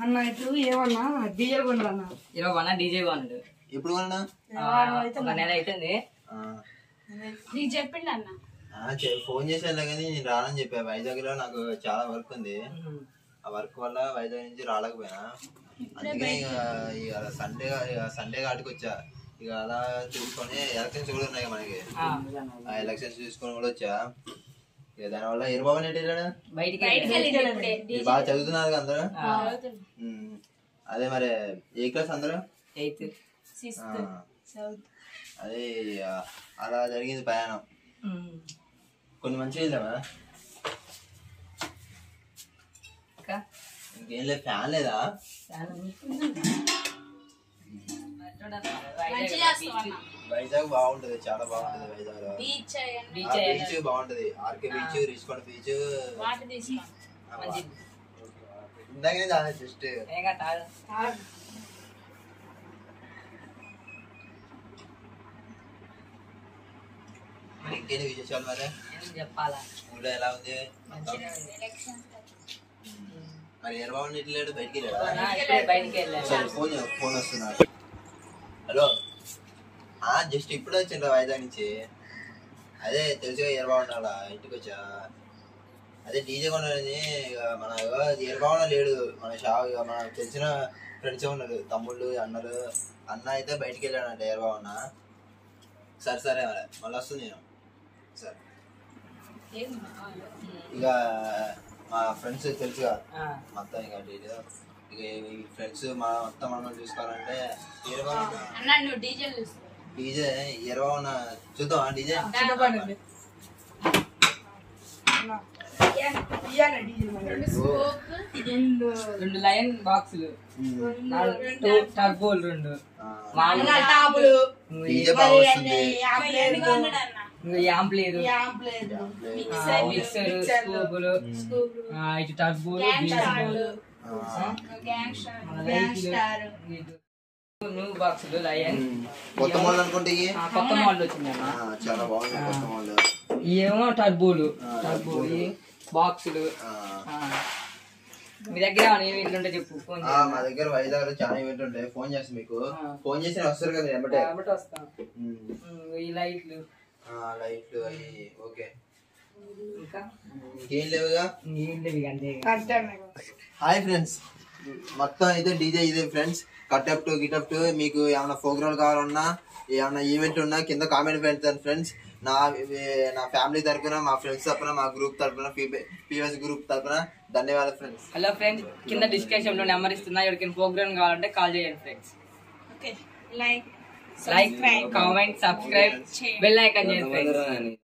అన్న ఇప్పుడు ఏమన్నా డీజే కొన్నా ఇరవై అన్న డీజే కొన్నాడు. ఎప్పుడు కొన్నా? ఒక నెల అవుతుంది. నీకు చెప్పిండు అన్న. ఫోన్ చేసానులే కానీ నేను రానని చెప్పా. వైజాగ్ లో నాకు చాలా వర్క్ ఉంది. ఆ వర్క్ వల్ల వైజాగ్ నుంచి రాలేకపోయినా. అందుకే ఇక సండే కాటికి వచ్చా. ఇక అలా చూసుకొని ఎలక్షన్స్ కూడా ఉన్నాయి మనకి. ఆ ఎలక్షన్స్ చూసుకొని కూడా వచ్చా. ఇక దానివల్ల ఎరుబాబు నెట్ బాగా చదువుతున్నారు అందరూ. అదే మరి ఏ క్లాస్ అందరూ? అదే అలా జరిగింది ప్రయాణం. కొన్ని మంచిగా వెళ్దామా? ఇంకేం లేదు. ఫ్యాన్ లేదా? వైజాగ్ బాగుంటది, చాలా బాగుంటది. వైజాగ్ లో బీచ్ బాగుంటది. RK beach, Rishikonda beach. ఇందాకనే జస్ట్ ఇంకేంటి విశేషాలు? మరి చెప్పాలా? స్కూల్లో ఎలా ఉంది? మరి ఎర్రబాబు నీటి లేడు, బయటికి వెళ్ళాడు. ఫోన్ వస్తున్నారు. హలో, జస్ట్ ఇప్పుడు వచ్చిండ్రా వైజాగ్ నుంచి. అదే తెలుసుగా ఎర్రబాబు ఉన్నాడా, ఇంటికి వచ్చా. అదే డీజే కొన్నాడని. మన ఎర్రబాబు లేడు, మన మనకు తెలిసిన ఫ్రెండ్స్ ఉన్నారు, తమ్ముళ్ళు, అన్నలు. అన్న అయితే బయటికి వెళ్ళాడంట ఎర్రబాబు అన్న. సరే మరి మళ్ళీ వస్తుంది నేను. సరే ఇక మా ఫ్రెండ్స్ తెలుసుగా మొత్తం. ఇక ఫ్రెండ్స్ మొత్తం మనం చూసుకోవాలంటే డీజే ఎర్రబాబు చూద్దాం. డీజే రెండు లయన్ బాక్సులు, టర్బోలు, రెండు డీజే బాగా వస్తుంది. యాంప్లేదు, మిక్సర్, స్కోపులు, ఇటు టర్బోలు, న్యూ బాక్సులు, లయన్. కొత్త మోడల్ అనుకుంటే కొత్త మోడల్ వచ్చిందన్న, చాలా బాగుంది కొత్త మోడల్. ఏమో టర్బోలు బాక్సులు. మీ దగ్గర ఈవెంట్లు ఉంటే చెప్పు. మా దగ్గర వైజాగ్ లో చాలా ఈవెంట్లు ఉంటాయి. ఫోన్ చేస్తాను మీకు. ఫోన్ చేసి వస్తారు కదా ఎమ్మటే వస్తాను. ఈ లైట్లు అవి ఓకే. ఇంకా ఇంకేం లేవుగా? హాయ్ ఫ్రెండ్స్, మొత్తం అయితే డీజే ఇదే ఫ్రెండ్స్. కటప్ టు గిటప్ టు. మీకు ఏమైనా ప్రోగ్రామ్ కావాలన్నా, ఏమైనా ఈవెంట్ ఉన్నా కింద కామెంట్ పెడతాను ఫ్రెండ్స్. నా ఫ్యామిలీ తరఫున, మా ఫ్రెండ్స్ తరఫున, మా గ్రూప్ తరఫున, పీవీఎస్ గ్రూప్ తరఫున ధన్యవాదాలు ఫ్రెండ్స్. హలో ఫ్రెండ్స్, కింద డిస్క్రిప్షన్ లో నెంబర్ ఇస్తున్నా. ఎవరికైనా ప్రోగ్రామ్ కావాలంటే కాల్ చేయండి friends. Like, comment, subscribe, bell icon చేయండి ఫ్రెండ్స్.